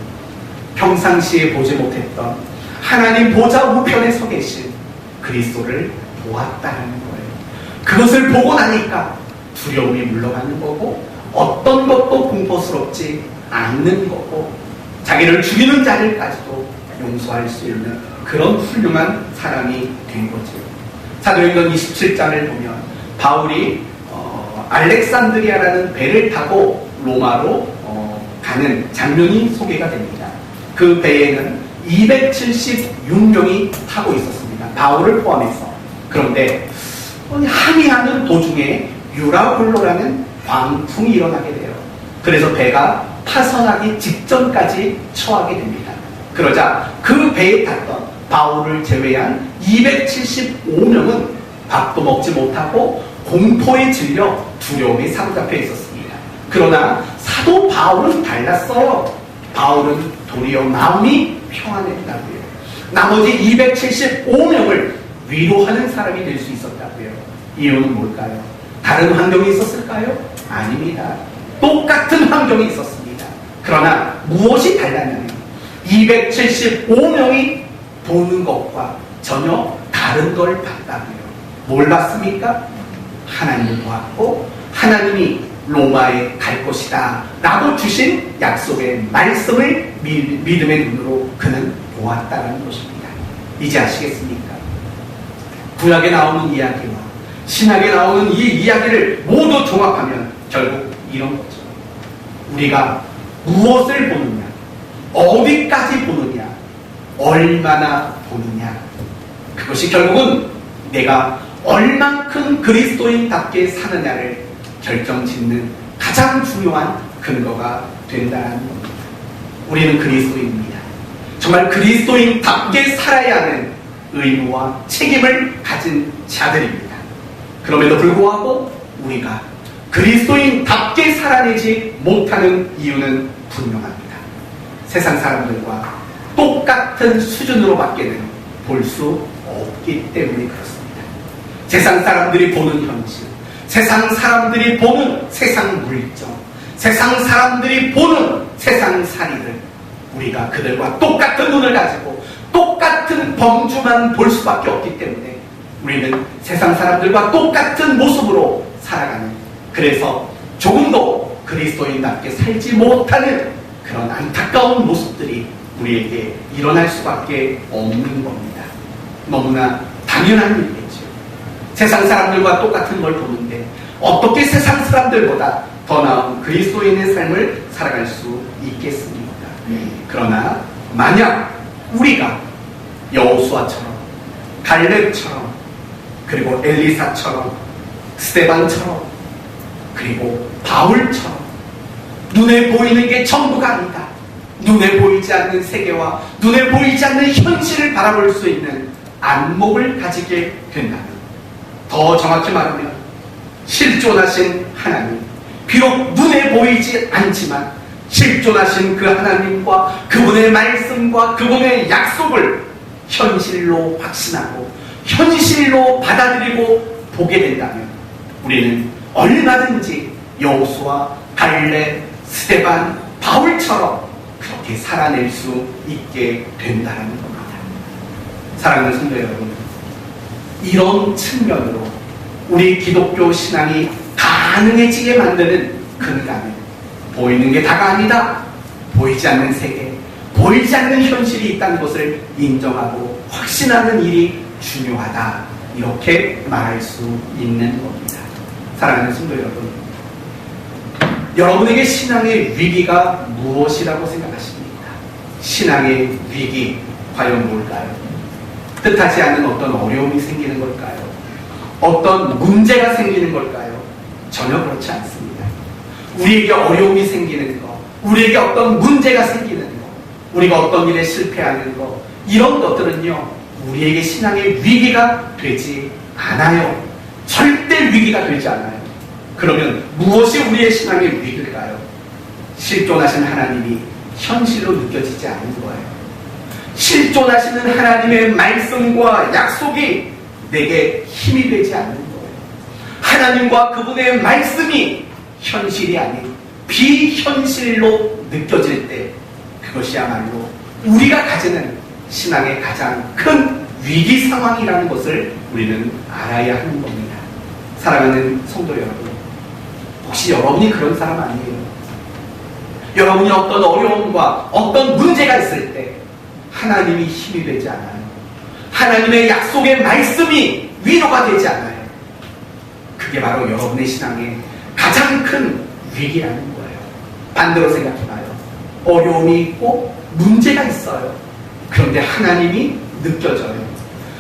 평상시에 보지 못했던 하나님 보좌 우편에 서 계신 그리스도를 보았다는 거예요. 그것을 보고 나니까 두려움이 물러가는 거고, 어떤 것도 공포스럽지 않는 거고, 자기를 죽이는 자들까지도 용서할 수 있는 그런 훌륭한 사람이 된 거죠. 사도행전 27장을 보면 바울이 알렉산드리아라는 배를 타고 로마로 가는 장면이 소개가 됩니다. 그 배에는 276명이 타고 있었습니다. 바울을 포함해서. 그런데 항해하는 도중에 유라굴로라는 광풍이 일어나게 돼요. 그래서 배가 파선하기 직전까지 처하게 됩니다. 그러자 그 배에 탔던 바울을 제외한 275명은 밥도 먹지 못하고 공포에 질려 두려움에 사로잡혀 있었습니다. 그러나 사도 바울은 달랐어요. 바울은 도리어 마음이 평안했다고요. 나머지 275명을 위로하는 사람이 될 수 있었다고요. 이유는 뭘까요? 다른 환경이 있었을까요? 아닙니다. 똑같은 환경이 있었습니다. 그러나 무엇이 달랐냐면 275명이 보는 것과 전혀 다른 걸 봤다고요. 뭘 봤습니까? 하나님을 보았고 하나님이 로마에 갈 것이다 라고 주신 약속의 말씀을 믿음의 눈으로 그는 보았다는 것입니다. 이제 아시겠습니까? 구약에 나오는 이야기와 신약에 나오는 이 이야기를 모두 종합하면 결국 이런 거죠. 우리가 무엇을 보느냐, 어디까지 보느냐, 얼마나 보느냐, 그것이 결국은 내가 얼만큼 그리스도인답게 사느냐를 결정짓는 가장 중요한 근거가 된다는 겁니다. 우리는 그리스도인입니다. 정말 그리스도인답게 살아야 하는 의무와 책임을 가진 자들입니다. 그럼에도 불구하고 우리가 그리스도인답게 살아내지 못하는 이유는 분명합니다. 세상 사람들과 똑같은 수준으로밖에는 볼 수 없기 때문에 그렇습니다. 세상 사람들이 보는 현실, 세상 사람들이 보는 세상 물정, 세상 사람들이 보는 세상 살이를 우리가 그들과 똑같은 눈을 가지고 똑같은 범주만 볼 수밖에 없기 때문에 우리는 세상 사람들과 똑같은 모습으로 살아가는, 그래서 조금도 그리스도인답게 살지 못하는 그런 안타까운 모습들이 우리에게 일어날 수밖에 없는 겁니다. 너무나 당연한 일이겠죠. 세상 사람들과 똑같은 걸 보는데 어떻게 세상 사람들보다 더 나은 그리스도인의 삶을 살아갈 수 있겠습니까? 그러나 만약 우리가 여호수아처럼, 갈렙처럼, 그리고 엘리사처럼, 스데반처럼, 그리고 바울처럼 눈에 보이는 게 전부가 아니다, 눈에 보이지 않는 세계와 눈에 보이지 않는 현실을 바라볼 수 있는 안목을 가지게 된다면, 더 정확히 말하면 실존하신 하나님, 비록 눈에 보이지 않지만 실존하신 그 하나님과 그분의 말씀과 그분의 약속을 현실로 확신하고 현실로 받아들이고 보게 된다면 우리는 얼마든지 여호수아, 갈렙, 스데반, 바울처럼 그렇게 살아낼 수 있게 된다는 겁니다. 사랑하는 성도 여러분, 이런 측면으로 우리 기독교 신앙이 가능해지게 만드는 근간은 보이는 게 다가 아니다, 보이지 않는 세계, 보이지 않는 현실이 있다는 것을 인정하고 확신하는 일이 중요하다, 이렇게 말할 수 있는 겁니다. 사랑하는 성도 여러분, 여러분에게 신앙의 위기가 무엇이라고 생각하십니까? 신앙의 위기 과연 뭘까요? 뜻하지 않은 어떤 어려움이 생기는 걸까요? 어떤 문제가 생기는 걸까요? 전혀 그렇지 않습니다. 우리에게 어려움이 생기는 것, 우리에게 어떤 문제가 생기는 것, 우리가 어떤 일에 실패하는 것, 이런 것들은요, 우리에게 신앙의 위기가 되지 않아요. 절대 위기가 되지 않아요. 그러면 무엇이 우리의 신앙의 위기일까요? 실존하신 하나님이 현실로 느껴지지 않는 거예요. 실존하시는 하나님의 말씀과 약속이 내게 힘이 되지 않는 거예요. 하나님과 그분의 말씀이 현실이 아닌 비현실로 느껴질 때, 그것이야말로 우리가 가지는 신앙의 가장 큰 위기 상황이라는 것을 우리는 알아야 하는 겁니다. 사랑하는 성도 여러분, 혹시 여러분이 그런 사람 아니에요? 여러분이 어떤 어려움과 어떤 문제가 있을 때 하나님이 힘이 되지 않아요. 하나님의 약속의 말씀이 위로가 되지 않아요. 그게 바로 여러분의 신앙의 가장 큰 위기라는 거예요. 반대로 생각해봐요. 어려움이 있고 문제가 있어요. 그런데 하나님이 느껴져요.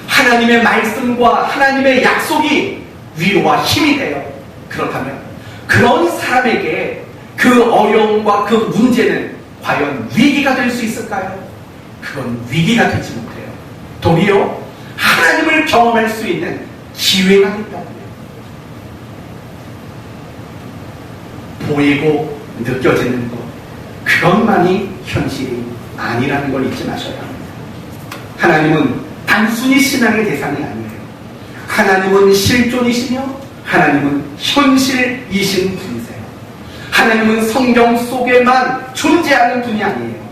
하나님의 말씀과 하나님의 약속이 위로와 힘이 돼요. 그렇다면 그런 사람에게 그 어려움과 그 문제는 과연 위기가 될 수 있을까요? 그건 위기가 되지 못해요. 도리어 하나님을 경험할 수 있는 기회가 된다고요. 보이고 느껴지는 것, 그것만이 현실이 아니라는 걸 잊지 마셔야 합니다. 하나님은 단순히 신앙의 대상이 아니에요. 하나님은 실존이시며 하나님은 현실이신 분이세요. 하나님은 성경 속에만 존재하는 분이 아니에요.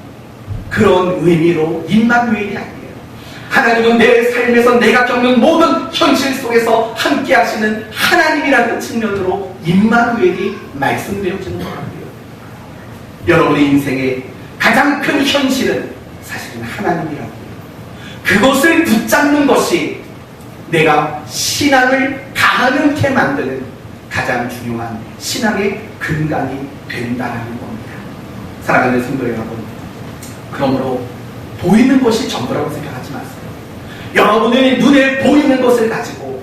그런 의미로 임마누엘이 아니에요. 하나님은 내 삶에서 내가 겪는 모든 현실 속에서 함께 하시는 하나님이라는 측면으로 임마누엘이 말씀되어지는 거예요. 여러분의 인생의 가장 큰 현실은 사실은 하나님이라고요. 그것을 붙잡는 것이 내가 신앙을 가능케 만드는 가장 중요한 신앙의 근간이 된다는 겁니다. 사랑하는 성도 여러분, 그러므로 보이는 것이 전부라고 생각하지 마세요. 여러분의 눈에 보이는 것을 가지고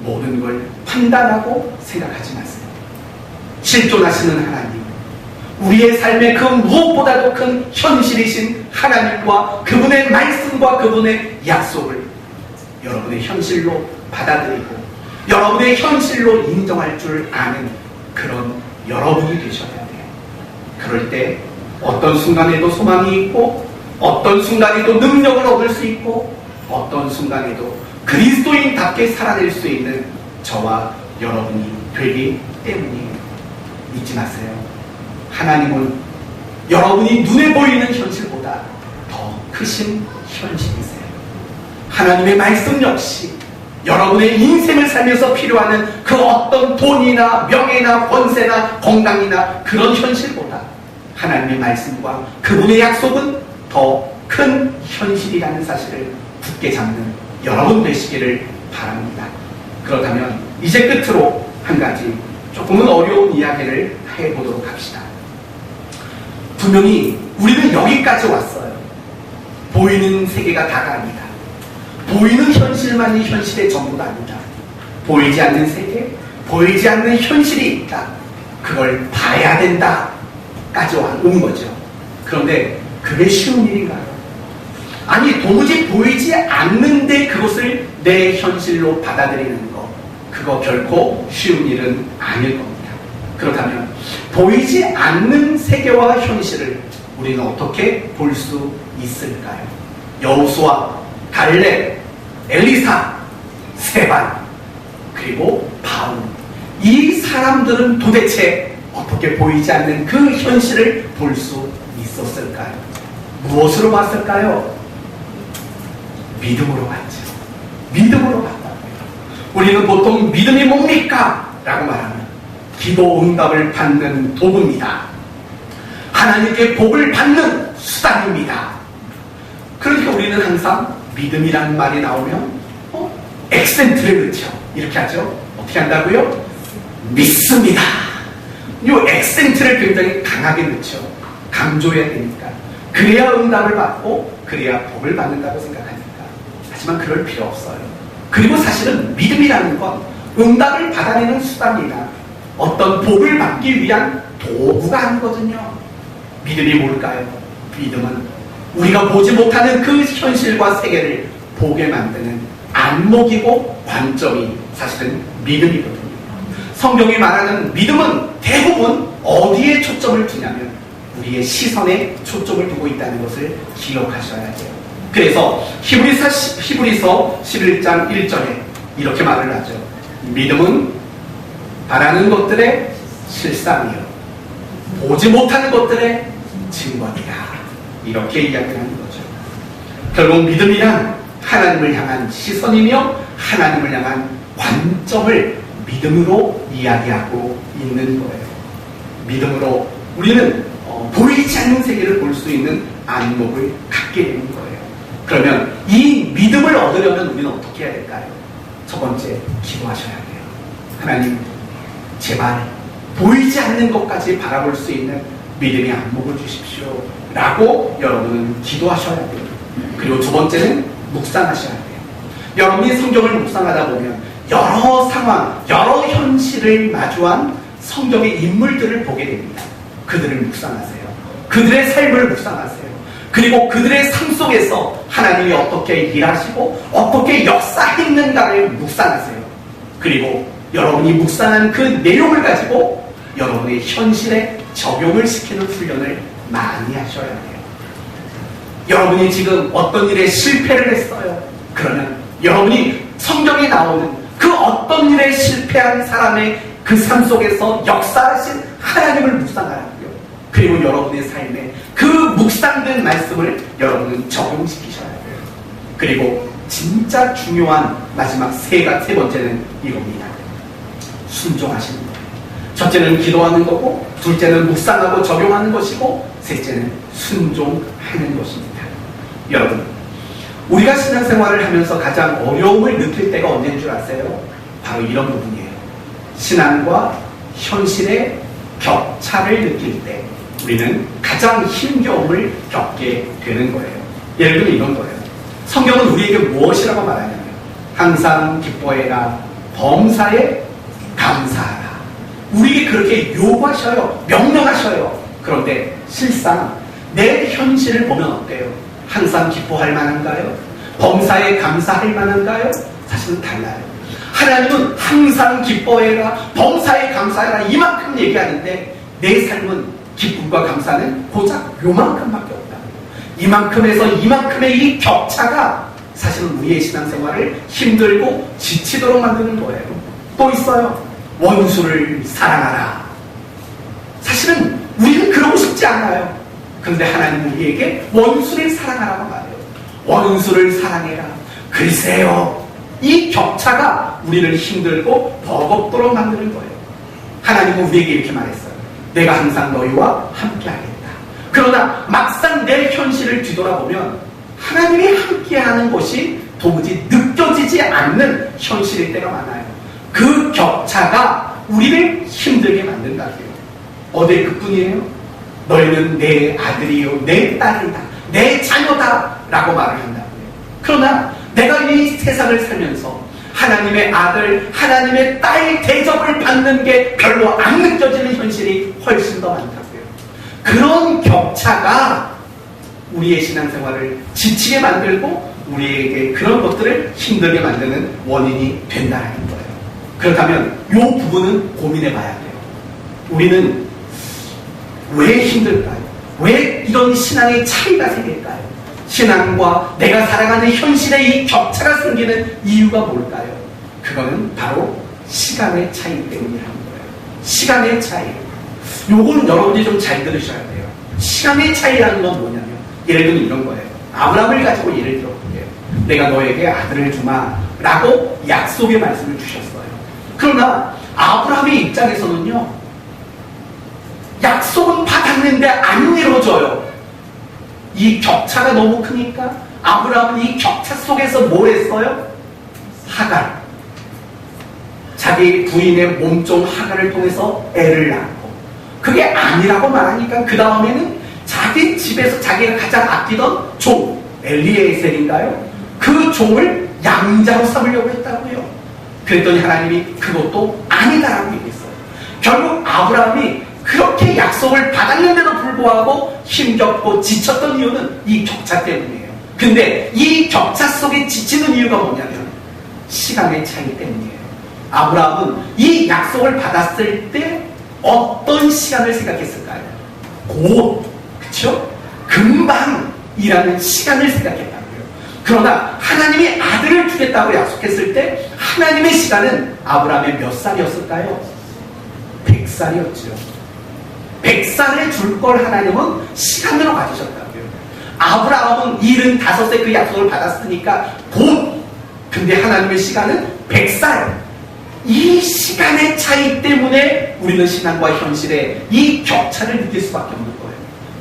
모든 걸 판단하고 생각하지 마세요. 실존하시는 하나님, 우리의 삶의 그 무엇보다도 큰 현실이신 하나님과 그분의 말씀과 그분의 약속을 여러분의 현실로 받아들이고 여러분의 현실로 인정할 줄 아는 그런 여러분이 되셔야 돼요. 그럴 때 어떤 순간에도 소망이 있고 어떤 순간에도 능력을 얻을 수 있고 어떤 순간에도 그리스도인답게 살아낼 수 있는 저와 여러분이 되기 때문이에요. 잊지 마세요. 하나님은 여러분이 눈에 보이는 현실보다 더 크신 현실이세요. 하나님의 말씀 역시 여러분의 인생을 살면서 필요하는 그 어떤 돈이나 명예나 권세나 건강이나 그런 현실보다 하나님의 말씀과 그분의 약속은 더 큰 현실이라는 사실을 굳게 잡는 여러분 되시기를 바랍니다. 그렇다면 이제 끝으로 한 가지 조금은 어려운 이야기를 해보도록 합시다. 분명히 우리는 여기까지 왔어요. 보이는 세계가 다가 아니다. 보이는 현실만이 현실의 전부가 아니다. 보이지 않는 세계, 보이지 않는 현실이 있다. 그걸 봐야 된다까지 온 거죠. 그런데 그게 쉬운 일인가요? 아니, 도무지 보이지 않는데 그것을 내 현실로 받아들이는 것, 그거 결코 쉬운 일은 아닐 겁니다. 그렇다면 보이지 않는 세계와 현실을 우리는 어떻게 볼 수 있을까요? 여호수아, 갈렙, 엘리사, 스데반, 그리고 바울, 이 사람들은 도대체 어떻게 보이지 않는 그 현실을 볼 수 있었을까요? 무엇으로 봤을까요? 믿음으로 봤죠. 믿음으로 봤다고요. 우리는 보통 믿음이 뭡니까? 라고 말하면 기도 응답을 받는 도구입니다. 하나님께 복을 받는 수단입니다. 그러니까 우리는 항상 믿음이라는 말이 나오면 액센트를 넣죠. 이렇게 하죠. 어떻게 한다고요? 믿습니다. 이 액센트를 굉장히 강하게 넣죠. 강조해야 되니까. 그래야 응답을 받고 그래야 복을 받는다고 생각하니까. 하지만 그럴 필요 없어요. 그리고 사실은 믿음이라는 건 응답을 받아내는 수단이나 어떤 복을 받기 위한 도구가 아니거든요. 믿음이 뭘까요? 믿음은 우리가 보지 못하는 그 현실과 세계를 보게 만드는 안목이고 관점이 사실은 믿음이거든요. 성경이 말하는 믿음은 대부분 어디에 초점을 두냐면 우리의 시선에 초점을 두고 있다는 것을 기억하셔야 돼요. 그래서 히브리서 11장 1절에 이렇게 말을 하죠. 믿음은 바라는 것들의 실상이요 보지 못하는 것들의 증거이다. 이렇게 이야기를 하는 거죠. 결국 믿음이란 하나님을 향한 시선이며 하나님을 향한 관점을 믿음으로 이야기하고 있는 거예요. 믿음으로 우리는 보이지 않는 세계를 볼 수 있는 안목을 갖게 되는 거예요. 그러면 이 믿음을 얻으려면 우리는 어떻게 해야 될까요? 첫 번째, 기도하셔야 돼요. 하나님, 제발 보이지 않는 것까지 바라볼 수 있는 믿음의 안목을 주십시오 라고 여러분은 기도하셔야 돼요. 그리고 두 번째는 묵상하셔야 돼요. 여러분이 성경을 묵상하다 보면 여러 상황, 여러 현실을 마주한 성경의 인물들을 보게 됩니다. 그들을 묵상하세요. 그들의 삶을 묵상하세요. 그리고 그들의 삶 속에서 하나님이 어떻게 일하시고 어떻게 역사했는가를 묵상하세요. 그리고 여러분이 묵상한 그 내용을 가지고 여러분의 현실에 적용을 시키는 훈련을 많이 하셔야 돼요. 여러분이 지금 어떤 일에 실패를 했어요. 그러면 여러분이 성경에 나오는 어떤 일에 실패한 사람의 그 삶 속에서 역사하신 하나님을 묵상하라고요. 그리고 여러분의 삶에 그 묵상된 말씀을 여러분은 적용시키셔야 돼요. 그리고 진짜 중요한 마지막 세 번째는 이겁니다. 순종하시는 거예요. 첫째는 기도하는 거고, 둘째는 묵상하고 적용하는 것이고, 셋째는 순종하는 것입니다. 여러분, 우리가 신앙생활을 하면서 가장 어려움을 느낄 때가 언제인 줄 아세요? 바로 이런 부분이에요. 신앙과 현실의 격차를 느낄 때 우리는 가장 힘겨움을 겪게 되는 거예요. 예를 들면 이런 거예요. 성경은 우리에게 무엇이라고 말하냐면 항상 기뻐해라, 범사에 감사하라. 우리에게 그렇게 요구하셔요. 명령하셔요. 그런데 실상 내 현실을 보면 어때요? 항상 기뻐할 만한가요? 범사에 감사할 만한가요? 사실은 달라요. 하나님은 항상 기뻐해라, 범사에 감사해라 이만큼 얘기하는데 내 삶은 기쁨과 감사는 고작 요만큼밖에 없다. 이만큼에서 이만큼의 이 격차가 사실은 우리의 신앙생활을 힘들고 지치도록 만드는 거예요. 또 있어요. 원수를 사랑하라. 사실은 우리는 그러고 싶지 않아요. 그런데 하나님은 우리에게 원수를 사랑하라고 말해요. 원수를 사랑해라. 글쎄요, 이 격차가 우리를 힘들고 버겁도록 만드는 거예요. 하나님은 우리에게 이렇게 말했어요. 내가 항상 너희와 함께하겠다. 그러나 막상 내 현실을 뒤돌아보면 하나님이 함께하는 것이 도무지 느껴지지 않는 현실일 때가 많아요. 그 격차가 우리를 힘들게 만든다고요. 어딜 그뿐이에요? 너희는 내 아들이요, 내 딸이다, 내 자녀다 라고 말을 한다고요. 그러나 내가 이 세상을 살면서 하나님의 아들, 하나님의 딸 대접을 받는 게 별로 안 느껴지는 현실이 훨씬 더 많다고요. 그런 격차가 우리의 신앙생활을 지치게 만들고 우리에게 그런 것들을 힘들게 만드는 원인이 된다는 거예요. 그렇다면 이 부분은 고민해 봐야 돼요. 우리는 왜 힘들까요? 왜 이런 신앙의 차이가 생길까요? 신앙과 내가 살아가는 현실의 이 격차가 생기는 이유가 뭘까요? 그거는 바로 시간의 차이 때문이라는 거예요. 시간의 차이. 요건 여러분이 좀 잘 들으셔야 돼요. 시간의 차이라는 건 뭐냐면 예를 들면 이런 거예요. 아브라함을 가지고 예를 들어볼게요. 내가 너에게 아들을 주마 라고 약속의 말씀을 주셨어요. 그러나 아브라함의 입장에서는요, 약속은 받았는데 안 이루어져요. 이 격차가 너무 크니까 아브라함은 이 격차 속에서 뭘 했어요? 하갈, 자기 부인의 몸종 하갈을 통해서 애를 낳고, 그게 아니라고 말하니까 그 다음에는 자기 집에서 자기가 가장 아끼던 종 엘리에셀인가요? 그 종을 양자로 삼으려고 했다고요. 그랬더니 하나님이 그것도 아니다라고 얘기했어요. 결국 아브라함이 그렇게 약속을 받았는데도 불구하고 힘겹고 지쳤던 이유는 이 격차 때문이에요. 근데 이 격차 속에 지치는 이유가 뭐냐면 시간의 차이 때문이에요. 아브라함은 이 약속을 받았을 때 어떤 시간을 생각했을까요? 곧, 그쵸? 금방이라는 시간을 생각했다고요. 그러나 하나님이 아들을 주겠다고 약속했을 때 하나님의 시간은 아브라함의 몇 살이었을까요? 100살이었죠. 100살에 줄 걸 하나님은 시간으로 가지셨다고요. 아브라함은 75세 그 약속을 받았으니까 곧, 근데 하나님의 시간은 100살. 이 시간의 차이 때문에 우리는 신앙과 현실의 이 격차를 느낄 수밖에 없는 거예요.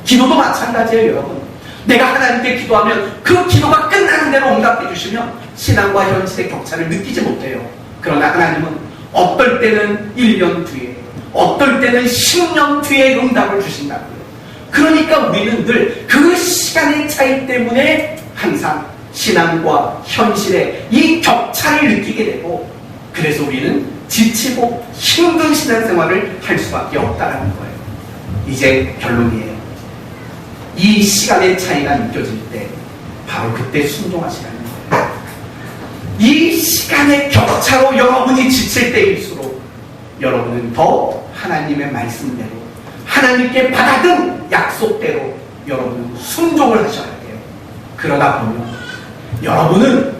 기도도 마찬가지예요, 여러분. 내가 하나님께 기도하면 그 기도가 끝나는 대로 응답해 주시면 신앙과 현실의 격차를 느끼지 못해요. 그러나 하나님은 어떨 때는 1년 뒤에, 어떨 때는 10년 뒤에 응답을 주신다고요. 그러니까 우리는 늘 그 시간의 차이 때문에 항상 신앙과 현실의 이 격차를 느끼게 되고, 그래서 우리는 지치고 힘든 신앙생활을 할 수밖에 없다는 거예요. 이제 결론이에요. 이 시간의 차이가 느껴질 때 바로 그때 순종하시라는 거예요. 이 시간의 격차로 여러분이 지칠 때일수록 여러분은 더 하나님의 말씀대로, 하나님께 받아든 약속대로 여러분은 순종을 하셔야 돼요. 그러다 보면 여러분은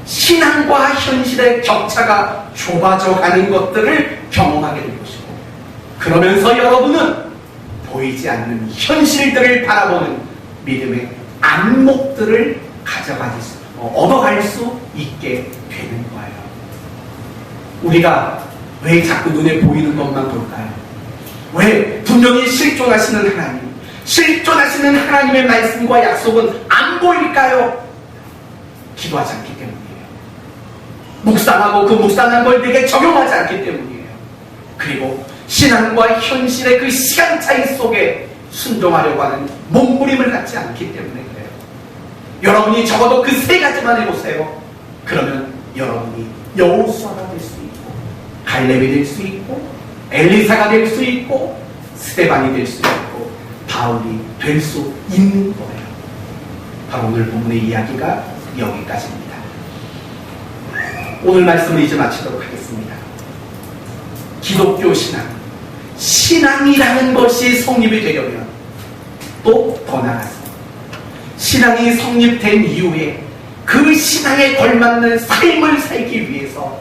신앙과 현실의 격차가 좁아져 가는 것들을 경험하게 될 것이고, 그러면서 여러분은 보이지 않는 현실들을 바라보는 믿음의 안목들을 얻어갈 수 있게 되는 거예요. 우리가 왜 자꾸 눈에 보이는 것만 볼까요? 왜 분명히 실존하시는 하나님, 실존하시는 하나님의 말씀과 약속은 안 보일까요? 기도하지 않기 때문이에요. 묵상하고 그 묵상한 걸 내게 적용하지 않기 때문이에요. 그리고 신앙과 현실의 그 시간 차이 속에 순종하려고 하는 몸부림을 갖지 않기 때문에 그래요. 여러분이 적어도 그 세 가지만 해보세요. 그러면 여러분이 여호수아가 될 수 있고, 갈렙이 될 수 있고, 엘리사가 될 수 있고, 스데반이 될 수 있고, 바울이 될 수 있는 거예요. 바로 오늘 본문의 이야기가 여기까지입니다. 오늘 말씀을 이제 마치도록 하겠습니다. 기독교 신앙이라는 것이 성립이 되려면 또 더 나아가서 신앙이 성립된 이후에 그 신앙에 걸맞는 삶을 살기 위해서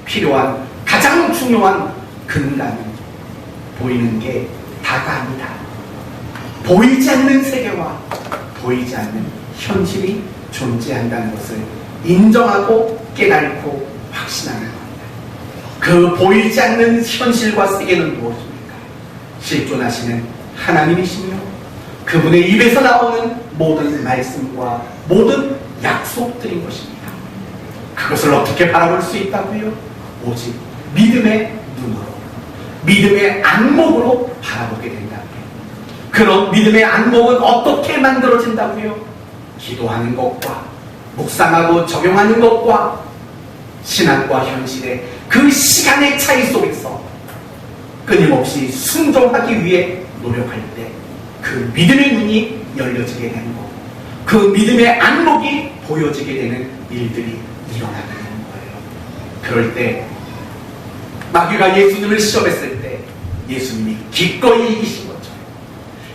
필요한 가장 중요한 근간은 보이는 게 다가 아니다. 보이지 않는 세계와 보이지 않는 현실이 존재한다는 것을 인정하고 깨닫고 확신하는 겁니다. 그 보이지 않는 현실과 세계는 무엇입니까? 실존하시는 하나님이시며 그분의 입에서 나오는 모든 말씀과 모든 약속들인 것입니다. 그것을 어떻게 바라볼 수 있다고요? 오직 믿음의 눈으로, 믿음의 안목으로 바라보게 된다고요. 그런 믿음의 안목은 어떻게 만들어진다고요? 기도하는 것과 묵상하고 적용하는 것과 신앙과 현실의 그 시간의 차이 속에서 끊임없이 순종하기 위해 노력할 때 그 믿음의 눈이 열려지게 되는 거고, 그 믿음의 안목이 보여지게 되는 일들이 일어나게 되는 거예요. 그럴 때 마귀가 예수님을 시험했을 때 예수님이 기꺼이 이기신 것처럼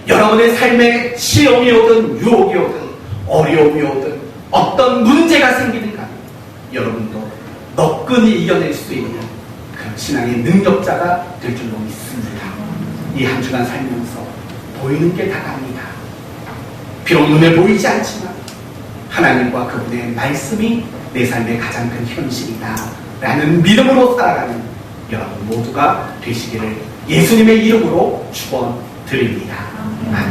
여러분의 삶에 시험이 오든 유혹이 오든 어려움이 오든 어떤 문제가 생기든 간에 여러분도 너끈히 이겨낼 수 있는 그런 신앙의 능력자가 될 줄로 믿습니다. 이 한 주간 살면서 보이는 게 다갑니다. 비록 눈에 보이지 않지만 하나님과 그분의 말씀이 내 삶의 가장 큰 현실이다 라는 믿음으로 살아가는 여러분 모두가 되시기를 예수님의 이름으로 축원드립니다. 아멘.